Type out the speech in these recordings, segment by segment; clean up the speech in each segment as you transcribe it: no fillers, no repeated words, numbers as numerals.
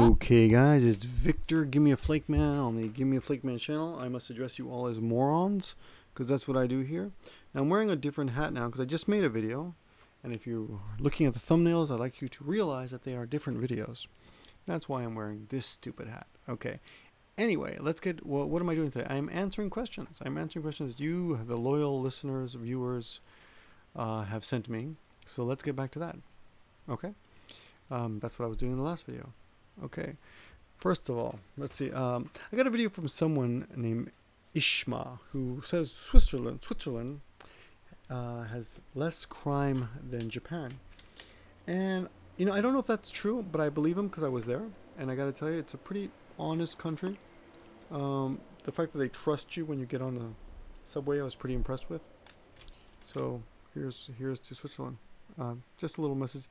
Okay, guys, it's Victor. Give me a flake man on the Give Me a Flake Man channel. I must address you all as morons, because that's what I do here. Now, I'm wearing a different hat now because I just made a video, and if you're looking at the thumbnails, I'd like you to realize that they are different videos. That's why I'm wearing this stupid hat. Okay. Anyway, let's get. Well, what am I doing today? I'm answering questions. I'm answering questions you, the loyal listeners, viewers, have sent me. So let's get back to that. Okay. That's what I was doing in the last video. Okay, first of all, let's see. I got a video from someone named Ishma who says Switzerland has less crime than Japan. And, you know, I don't know if that's true, but I believe him because I was there. And I got to tell you, it's a pretty honest country. The fact that they trust you when you get on the subway, I was pretty impressed with. So here's to Switzerland. Just a little message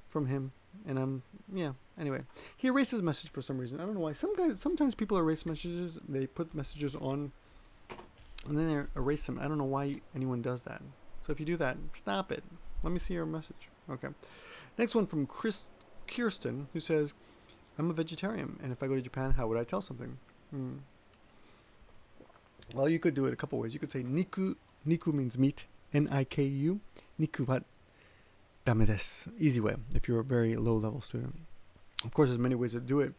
from him. And yeah, anyway, he erased his message for some reason. I don't know why. Sometimes people erase messages. They put messages on and then they erase them. I don't know why anyone does that. So if you do that, stop it. Let me see your message. Okay. Next one from Kirsten, who says, I'm a vegetarian, and if I go to Japan, how would I tell something? Well, you could do it a couple ways. You could say niku. Niku means meat. N-I-K-U. Niku wa dame desu. Easy way if you're a very low-level student. Of course, there's many ways to do it.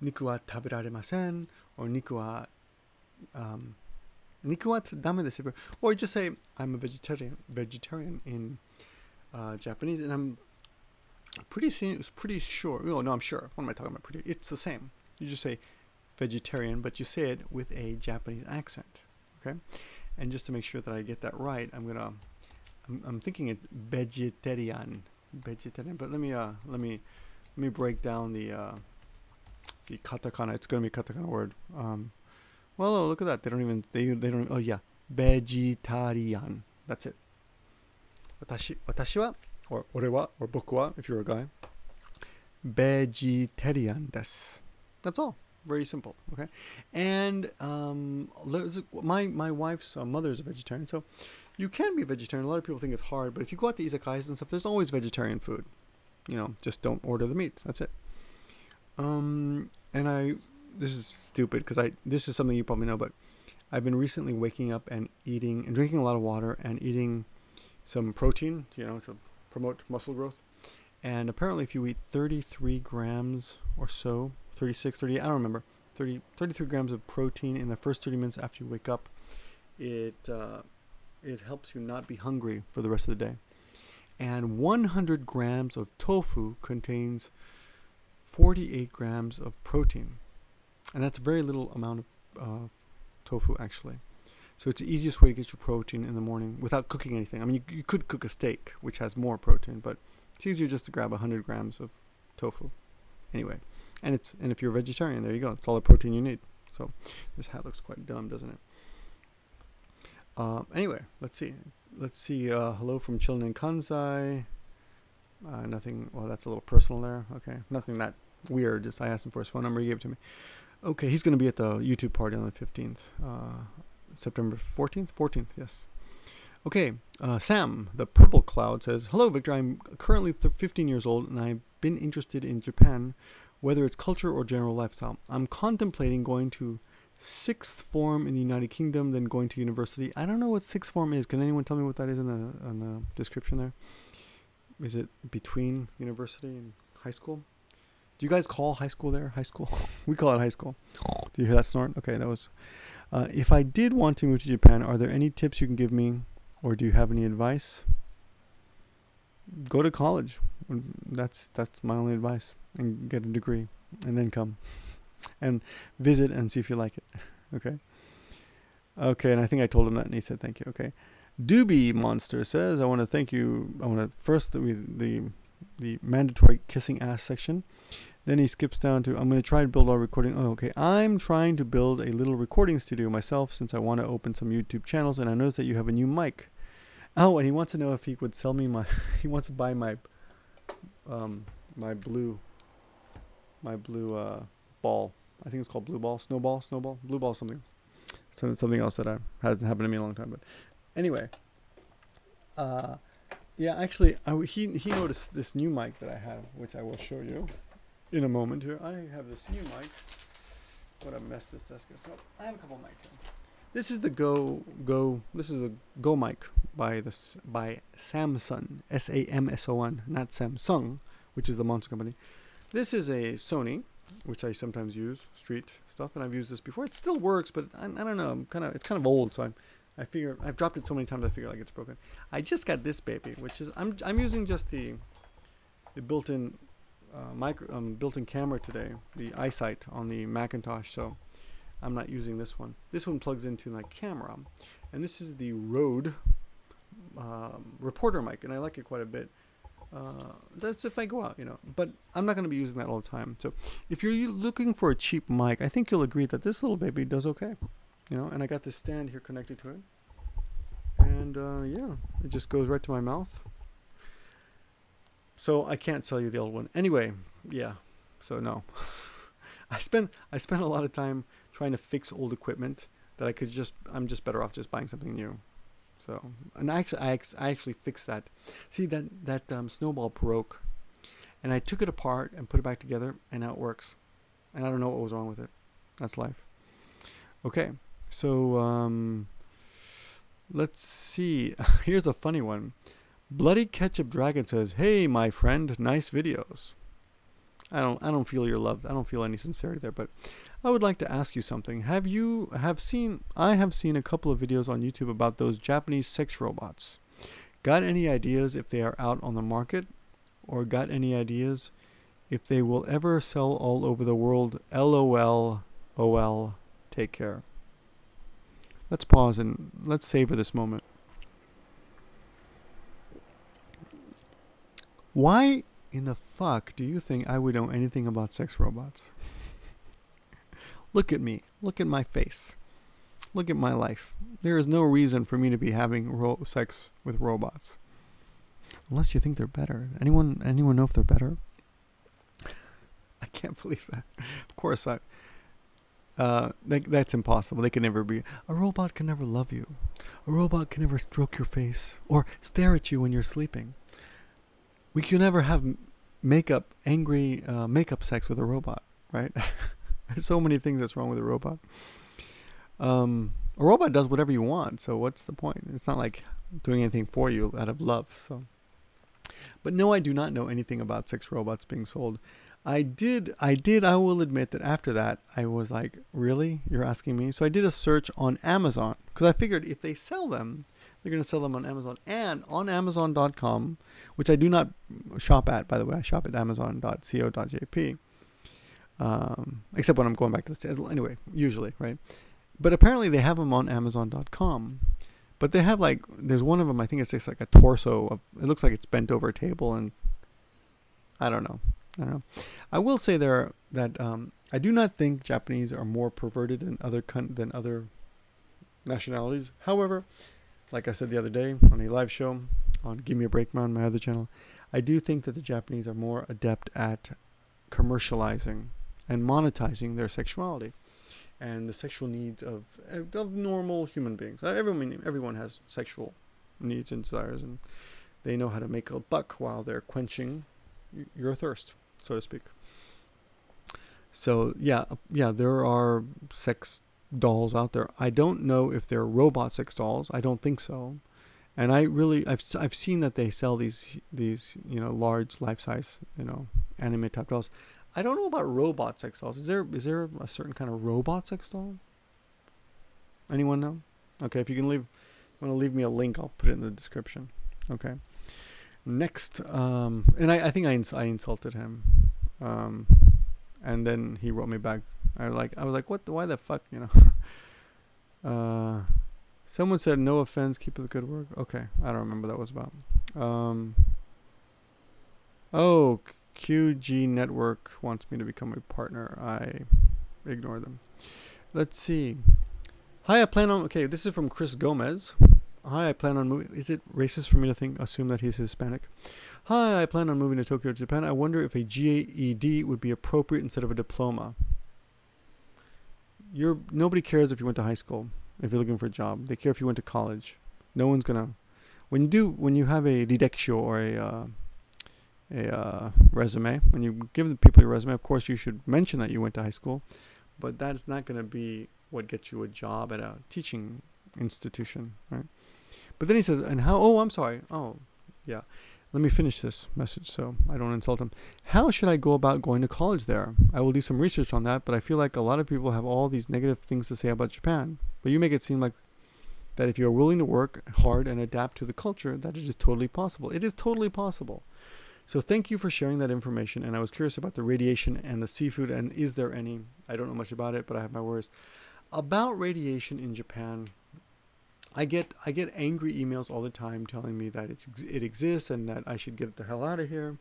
Niku wa taberaremasen, or niku wa dame desu. Or just say I'm a vegetarian in Japanese, and I'm pretty sure. Oh no, I'm sure. What am I talking about? It's the same. You just say vegetarian, but you say it with a Japanese accent. Okay, and just to make sure that I get that right, I'm thinking it's vegetarian, but let me break down the katakana. It's going to be a katakana word. Well, oh, look at that. They don't. Oh yeah, vegetarian. That's it. Watashi wa, or ore wa, or boku wa, if you're a guy. Vegetarian desu. That's all. Very simple. Okay, and my wife's mother's a vegetarian, so you can be a vegetarian. A lot of people think it's hard, but if you go out to izakayas and stuff, there's always vegetarian food. You know, just don't order the meat. That's it. This is stupid because this is something you probably know, but I've been recently waking up and eating and drinking a lot of water and eating some protein, you know, to promote muscle growth. And apparently if you eat 33 grams or so, 36, 30, I don't remember, 33 grams of protein in the first 30 minutes after you wake up, it helps you not be hungry for the rest of the day. And 100 grams of tofu contains 48 grams of protein. And that's a very little amount of tofu, actually. So it's the easiest way to get your protein in the morning without cooking anything. I mean, you could cook a steak, which has more protein, but it's easier just to grab 100 grams of tofu. Anyway, and if you're a vegetarian, there you go. It's all the protein you need. So this hat looks quite dumb, doesn't it? Anyway, let's see. Hello from Chilin and Kansai. Nothing. Well, that's a little personal there. Okay, nothing that weird. Just I asked him for his phone number. He gave it to me. Okay, he's going to be at the YouTube party on the 15th. September 14th? 14th, yes. Okay, Sam, the Purple Cloud, says, hello, Victor. I'm currently 15 years old, and I've been interested in Japan, whether it's culture or general lifestyle. I'm contemplating going to 6th form in the United Kingdom, then going to university. I don't know what 6th form is. Can anyone tell me what that is in the description there? Is it between university and high school? Do you guys call high school there? High school? We call it high school. Do you hear that snort? Okay, that was... if I did want to move to Japan, are there any tips you can give me, or do you have any advice? Go to college. That's my only advice. And get a degree, and then come and visit and see if you like it. Okay. Okay, and I think I told him that, and he said thank you. Okay. Doobie Monster says, I want to thank you. I want to first the mandatory kissing ass section. Then he skips down to, I'm going to try to build our recording. Oh, okay. I'm trying to build a little recording studio myself since I want to open some YouTube channels, and I noticed that you have a new mic. Oh, and he wants to know if he would sell me he wants to buy my my blue ball. I think it's called blue ball, snowball, blue ball, something else that hasn't happened to me in a long time. But anyway, yeah, actually, he noticed this new mic that I have, which I will show you. in a moment here. I have this new mic. What a mess this desk is. So I have a couple mics here. This is the This is a Go mic by Samson, Samson, not Samsung, which is the monster company. This is a Sony, which I sometimes use, street stuff, and I've used this before. It still works, but I don't know. It's kind of old, so I figure I've dropped it so many times. I figure like it's broken. I just got this baby, which is I'm using just the built-in built-in camera today, the iSight on the Macintosh. So I'm not using this one. This one plugs into my camera, and this is the Rode reporter mic, and I like it quite a bit. That's if I go out, but I'm not going to be using that all the time. So if you're looking for a cheap mic, I think you'll agree that this little baby does okay, and I got this stand here connected to it, and yeah, it just goes right to my mouth. So I can't sell you the old one anyway. Yeah, so no. I spent a lot of time trying to fix old equipment that I'm just better off just buying something new. So, and I actually fixed that. See, that snowball broke, and I took it apart and put it back together, and now it works. And I don't know what was wrong with it. That's life. Okay, so let's see. Here's a funny one. Bloody Ketchup Dragon says, "Hey, my friend, nice videos." I don't feel your love. I don't feel any sincerity there, but I would like to ask you something. I have seen a couple of videos on YouTube about those Japanese sex robots. Got any ideas if they are out on the market, or got any ideas if they will ever sell all over the world? LOL. OL. Take care. Let's pause and let's savor this moment. Why in the fuck do you think I would know anything about sex robots? Look at me. Look at my face. Look at my life. There is no reason for me to be having sex with robots. Unless you think they're better. Anyone know if they're better? I can't believe that. Of course, that's impossible. They can never be. A robot can never love you. A robot can never stroke your face or stare at you when you're sleeping. We can never have angry makeup sex with a robot, right? There's so many things that's wrong with a robot. A robot does whatever you want, so what's the point? It's not like doing anything for you out of love. So, but no, I do not know anything about sex robots being sold. I will admit that after that, I was like, really? You're asking me? So I did a search on Amazon, because I figured if they sell them, they're going to sell them on Amazon, and on Amazon.com, which I do not shop at, by the way. I shop at Amazon.co.jp, except when I'm going back to the States. Anyway, usually, right? But apparently they have them on Amazon.com. But they have there's one of them, I think it's just like a torso. It looks like it's bent over a table, and I don't know. I will say that I do not think Japanese are more perverted than other nationalities. However, like I said the other day on a live show on Give Me a Break on my other channel, I do think that the Japanese are more adept at commercializing and monetizing their sexuality and the sexual needs of normal human beings. Everyone has sexual needs and desires, and they know how to make a buck while they're quenching your thirst, so to speak. So yeah, there are sex dolls out there. I don't know if they're robot sex dolls. I don't think so. And I've seen that they sell these large life-size anime type dolls. I don't know about robot sex dolls. Is there a certain kind of robot sex doll? Anyone know? Okay, if you want to leave me a link, I'll put it in the description. Okay. Next, and I think I insulted him, and then he wrote me back. I was like, what? Why the fuck? Someone said, "No offense, keep up the good work." Okay, I don't remember what that was about. Oh, QG Network wants me to become a partner. I ignore them. Let's see. Hi, I plan on. Okay, this is from Chris Gomez. Hi, I plan on moving. Is it racist for me to assume that he's Hispanic? Hi, I plan on moving to Tokyo, Japan. I wonder if a GED would be appropriate instead of a diploma. Nobody cares if you went to high school. If you're looking for a job, they care if you went to college. No one's gonna. When you have a didexio or resume. When you give the people your resume, of course you should mention that you went to high school, but that's not going to be what gets you a job at a teaching institution, right? But then he says, and how, oh, I'm sorry. Oh, yeah. Let me finish this message so I don't insult him. How should I go about going to college there? I will do some research on that, but I feel like a lot of people have all these negative things to say about Japan. But you make it seem like that if you're willing to work hard and adapt to the culture, that it is totally possible. It is totally possible. So thank you for sharing that information. And I was curious about the radiation and the seafood, and is there any? I don't know much about it, but I have my worries. About radiation in Japan, I get angry emails all the time telling me that it exists and that I should get the hell out of here,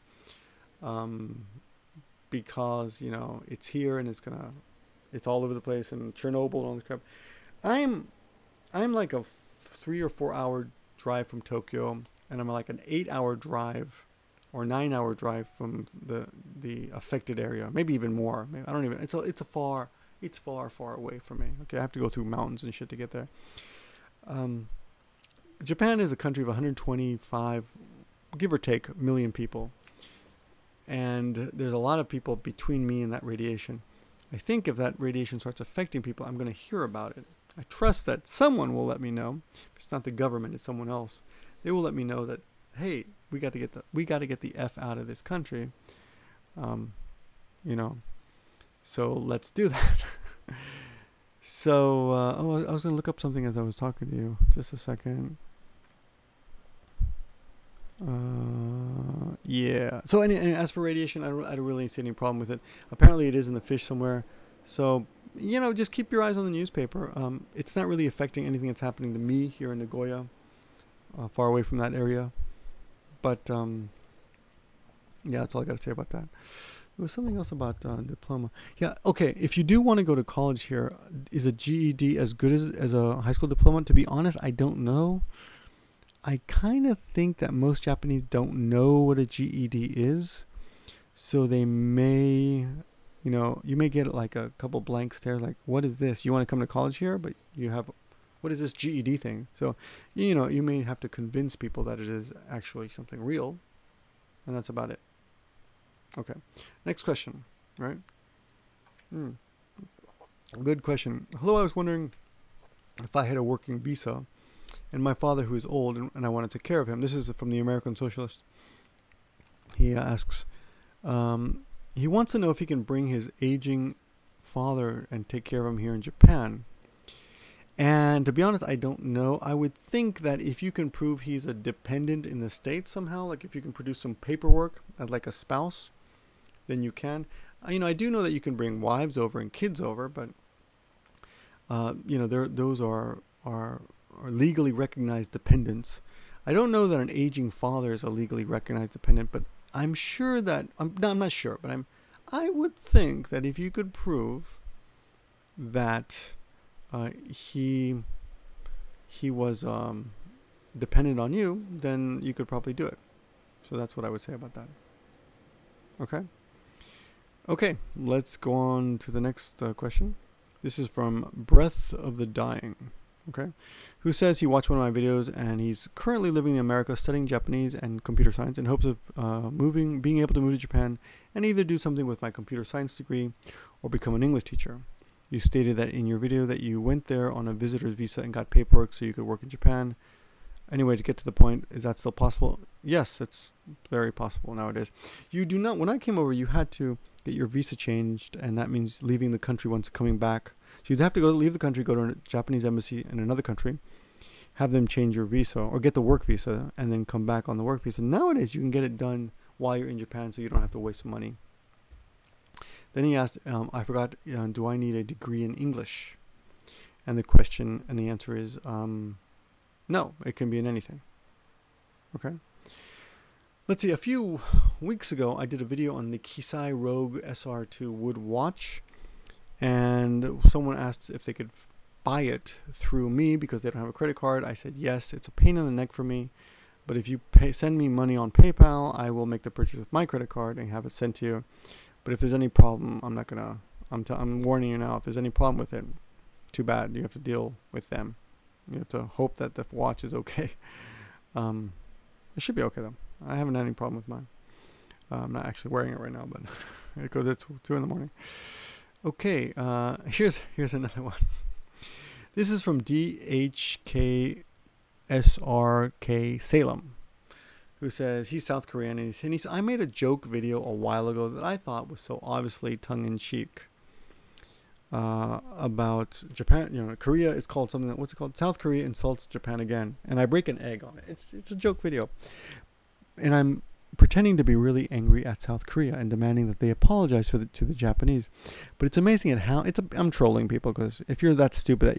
because you know it's here and it's all over the place, and Chernobyl and all this crap. I'm like a 3 or 4 hour drive from Tokyo, and I'm like an 8-hour drive or 9-hour drive from the affected area, maybe even more. Maybe, I don't even. It's far away from me. Okay, I have to go through mountains and shit to get there. Japan is a country of 125, give or take, million people. And there's a lot of people between me and that radiation. I think if that radiation starts affecting people, I'm going to hear about it. I trust that someone will let me know. If it's not the government, it's someone else. They will let me know that, hey, we got to get the F out of this country. You know, so let's do that. So, oh, I was going to look up something as I was talking to you. Just a second. Yeah. So, and as for radiation, I don't really see any problem with it. Apparently, it is in the fish somewhere. So, you know, just keep your eyes on the newspaper. It's not really affecting anything that's happening to me here in Nagoya, far away from that area. But, yeah, that's all I got to say about that. There was something else about diploma. Yeah, okay. If you do want to go to college here, is a GED as good as a high school diploma? To be honest, I don't know. I kind of think that most Japanese don't know what a GED is. So they may, you know, you may get like a couple blank stares like, what is this? You want to come to college here? But you have, what is this GED thing? So, you know, you may have to convince people that it is actually something real. And that's about it. Okay, next question, right? Good question. Hello, I was wondering if I had a working visa and my father, who is old, and I want to take care of him. This is from the American Socialist. He asks, he wants to know if he can bring his aging father and take care of him here in Japan. And to be honest, I don't know. I would think that if you can prove he's a dependent in the States somehow, like if you can produce some paperwork as like a spouse, then you can. You know, I do know that you can bring wives over and kids over, but you know, those are legally recognized dependents. I don't know that an aging father is a legally recognized dependent, but I'm sure that I'm not sure, but I would think that if you could prove that he was dependent on you, then you could probably do it. So that's what I would say about that. Okay. Okay, let's go on to the next question. This is from Breath of the Dying, okay, who says he watched one of my videos and he's currently living in America studying Japanese and computer science in hopes of being able to move to Japan and either do something with my computer science degree or become an English teacher. You stated that in your video that you went there on a visitor's visa and got paperwork so you could work in Japan. Anyway, to get to the point, is that still possible? Yes, it's very possible nowadays. You do not, when I came over, you had to get your visa changed, and that means leaving the country once coming back. So you'd have to leave the country, go to a Japanese embassy in another country, have them change your visa, or get the work visa, and then come back on the work visa. Nowadays, you can get it done while you're in Japan, so you don't have to waste money. Then he asked, I forgot, do I need a degree in English? And the answer is, no, it can be in anything. Okay. Let's see, a few weeks ago, I did a video on the Kisai Rogue SR2 wood watch, and someone asked if they could buy it through me because they don't have a credit card. I said, yes, it's a pain in the neck for me, but if you send me money on PayPal, I will make the purchase with my credit card and have it sent to you. But if there's any problem, I'm warning you now, if there's any problem with it, too bad, you have to deal with them. You have to hope that the watch is okay. It should be okay though. I haven't had any problem with mine. I'm not actually wearing it right now, but it goes at 2 in the morning. Okay, here's another one. This is from DHKSRK Salem, who says he's South Korean, and he's I made a joke video a while ago that I thought was so obviously tongue-in-cheek about Japan. You know, Korea is called something that, what's it called? South Korea insults Japan again, and I break an egg on it. It's a joke video, and I'm pretending to be really angry at South Korea and demanding that they apologize to the Japanese. But it's amazing at how I'm trolling people, because if you're that stupid that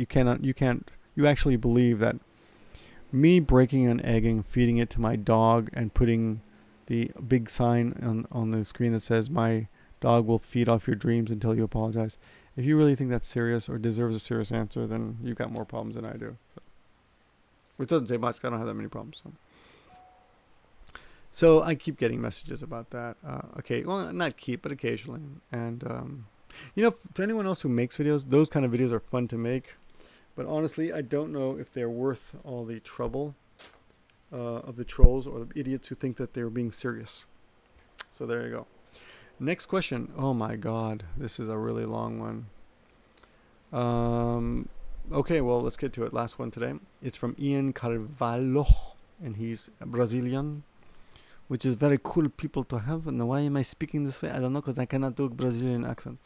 you actually believe that me breaking an egg and feeding it to my dog and putting the big sign on the screen that says my dog will feed off your dreams until you apologize. If you really think that's serious or deserves a serious answer, then you've got more problems than I do. So. Which doesn't say much, 'cause I don't have that many problems. So I keep getting messages about that. Okay, well, not keep, but occasionally. And, you know, to anyone else who makes videos, those kind of videos are fun to make. But honestly, I don't know if they're worth all the trouble of the trolls or the idiots who think that they're being serious. So there you go. Next question. Oh my God, this is a really long one. Okay, well, let's get to it. Last one today. It's from Ian Carvalho, and he's Brazilian, which is very cool people to have. And why am I speaking this way? I don't know, because I cannot do a Brazilian accent.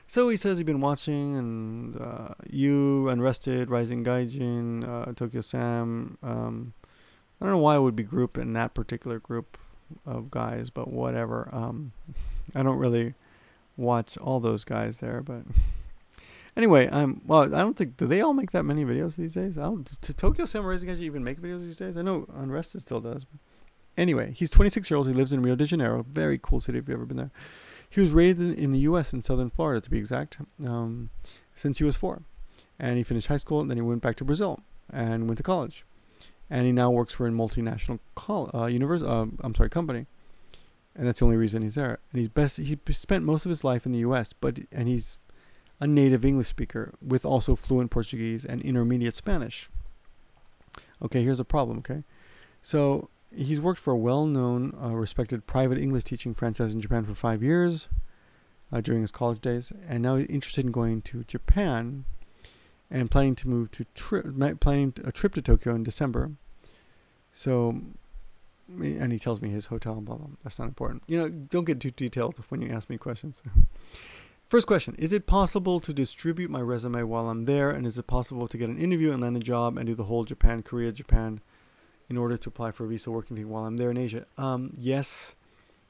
So he says he's been watching, and you, Unrested, Rising Gaijin, Tokyo Sam. I don't know why I would be grouped in that particular group of guys, but whatever. I don't really watch all those guys there, but anyway, well, I don't think, do they all make that many videos these days? Does Tokyo Sam Rising Gaijin even make videos these days? I know Unrested still does. But anyway, he's 26 years old. He lives in Rio de Janeiro. Very cool city if you've ever been there. He was raised in the U.S. in southern Florida, to be exact, since he was 4. And he finished high school, and then he went back to Brazil and went to college. And he now works for a multinational company. And that's the only reason he's there. And he spent most of his life in the U.S., and he's a native English speaker with also fluent Portuguese and intermediate Spanish. Okay, here's a problem, okay? So he's worked for a well-known, respected private English teaching franchise in Japan for 5 years during his college days, and now he's interested in going to Japan and planning to move to planning a trip to Tokyo in December. So, and he tells me his hotel and blah blah. That's not important. You know, don't get too detailed when you ask me questions. First question: is it possible to distribute my resume while I'm there, and is it possible to get an interview and land a job and do the whole Korea, Japan, in order to apply for a visa working thing while I'm there in Asia? Yes,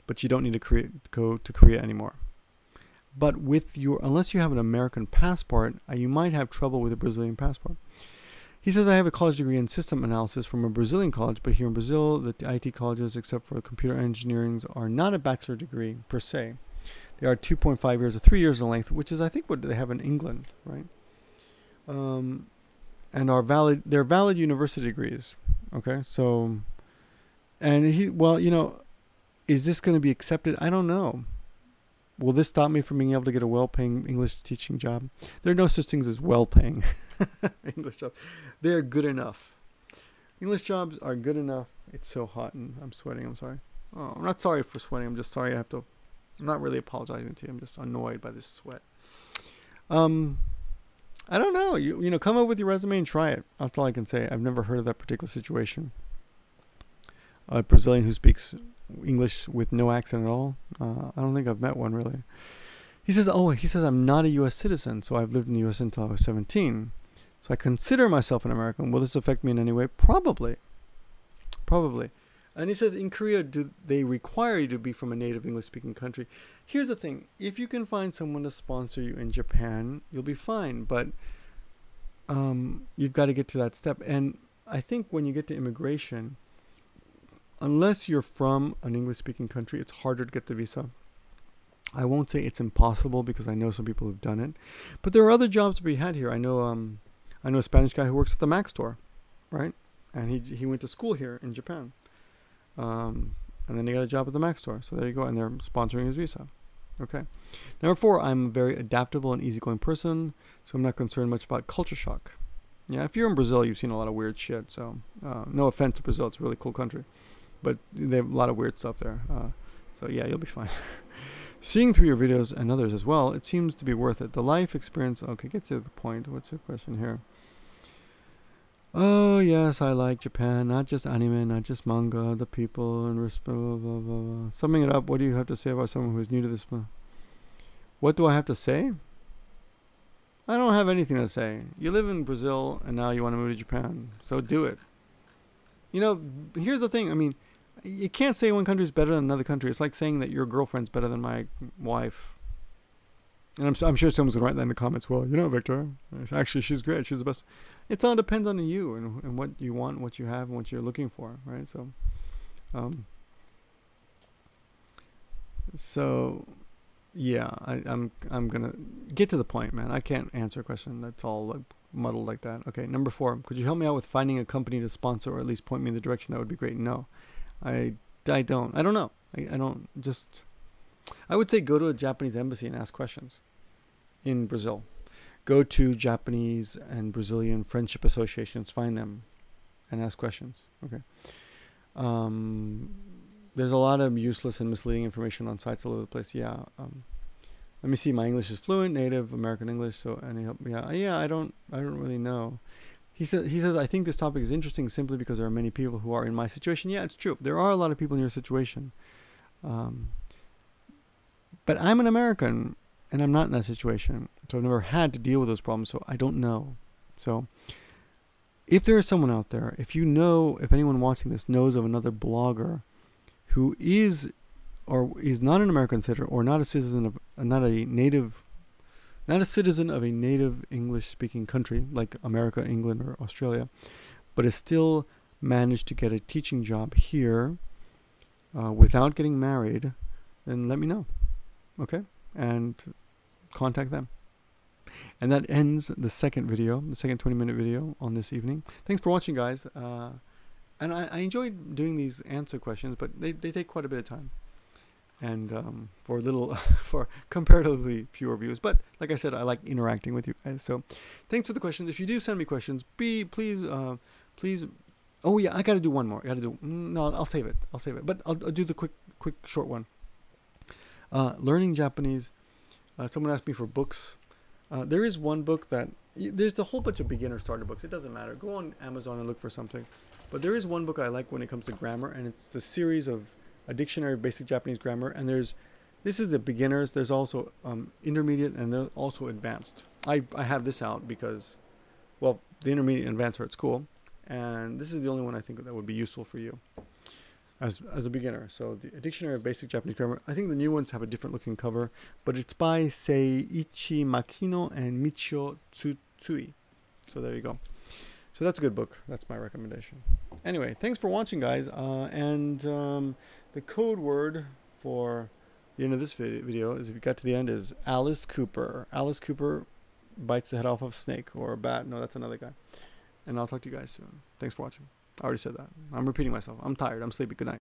but you don't need to go to Korea anymore. But unless you have an American passport, you might have trouble with a Brazilian passport. He says, I have a college degree in system analysis from a Brazilian college, but here in Brazil, the IT colleges, except for computer engineering, are not a bachelor degree per se. They are 2.5 years or 3 years in length, which is, I think, what they have in England, right? And they're valid university degrees. Okay, so, and well, you know, is this going to be accepted? I don't know. Will this stop me from being able to get a well-paying English teaching job? There are no such things as well-paying English jobs. They are good enough. English jobs are good enough. It's so hot and I'm sweating. I'm sorry. Oh, I'm not sorry for sweating. I'm just sorry I'm not really apologizing to you. I'm just annoyed by this sweat. I don't know. You know, come up with your resume and try it. That's all I can say. I've never heard of that particular situation. A Brazilian who speaks English with no accent at all. I don't think I've met one really. He says, I'm not a U.S. citizen, so I've lived in the U.S. until I was 17. So I consider myself an American. Will this affect me in any way? Probably. And he says, in Korea, do they require you to be from a native English-speaking country? Here's the thing. If you can find someone to sponsor you in Japan, you'll be fine. But you've got to get to that step. And I think when you get to immigration, unless you're from an English-speaking country, it's harder to get the visa. I won't say it's impossible because I know some people who've done it. But there are other jobs to be had here. I know a Spanish guy who works at the Mac store, right? And he went to school here in Japan. And then he got a job at the Mac store. So there you go. And they're sponsoring his visa. Okay. Number 4, I'm a very adaptable and easygoing person. So I'm not concerned much about culture shock. Yeah, if you're in Brazil, you've seen a lot of weird shit. So no offense to Brazil. It's a really cool country. But they have a lot of weird stuff there. So yeah, you'll be fine. Seeing through your videos and others as well, it seems to be worth it. The life experience. Okay, get to the point. What's your question here? Oh yes, I like Japan. Not just anime, not just manga. The people and blah, blah, blah, blah. Summing it up, what do you have to say about someone who is new to this? What do I have to say? I don't have anything to say. You live in Brazil and now you want to move to Japan, so do it. You know, here's the thing. I mean, you can't say one country is better than another country. It's like saying that your girlfriend's better than my wife. And I'm sure someone's going to write that in the comments. Well, you know, Victor, actually, she's great. She's the best. It all depends on you and what you want, what you have, and what you're looking for, right? So, yeah, I'm going to get to the point, man. I can't answer a question that's all like muddled like that. Okay, number 4. Could you help me out with finding a company to sponsor or at least point me in the direction? That would be great. No. I don't know. I don't just, I would say go to a Japanese embassy and ask questions in Brazil. Go to Japanese and Brazilian friendship associations, find them and ask questions. Okay. There's a lot of useless and misleading information on sites all over the place. Yeah. Let me see. My English is fluent, native American English. So any help? Yeah. I don't really know. He says, I think this topic is interesting simply because there are many people who are in my situation. Yeah, it's true. There are a lot of people in your situation. But I'm an American, and I'm not in that situation. So I've never had to deal with those problems, so I don't know. So if there is someone out there, if anyone watching this knows of another blogger who is or is not an American citizen or not a citizen of, not a citizen of a native English-speaking country like America, England, or Australia, but has still managed to get a teaching job here without getting married, then let me know, okay? And contact them. And that ends the second 20-minute video on this evening. Thanks for watching, guys. And I enjoyed doing these answer questions, but they take quite a bit of time. And for comparatively fewer views, but like I said, I like interacting with you guys. So, thanks for the questions. If you do send me questions, please. Oh yeah, I got to do one more. I'll save it. But I'll do the quick, short one. Learning Japanese. Someone asked me for books. There is one book that there's a whole bunch of beginner starter books. It doesn't matter. Go on Amazon and look for something. But there is one book I like when it comes to grammar, and it's the series of A Dictionary of Basic Japanese Grammar, and this is the beginners. There's also intermediate, and there's also advanced. I have this out because, well, the intermediate and advanced are at school, and this is the only one I think that would be useful for you as a beginner. So the Dictionary of Basic Japanese Grammar. I think the new ones have a different looking cover, but it's by Seiichi Makino and Michio Tsutsui. So there you go. So that's a good book. That's my recommendation. Anyway, thanks for watching, guys. The code word for the end of this video is, if you got to the end, is Alice Cooper. Alice Cooper bites the head off of a snake or a bat. No, that's another guy. And I'll talk to you guys soon. Thanks for watching. I already said that. I'm repeating myself. I'm tired. I'm sleepy. Good night.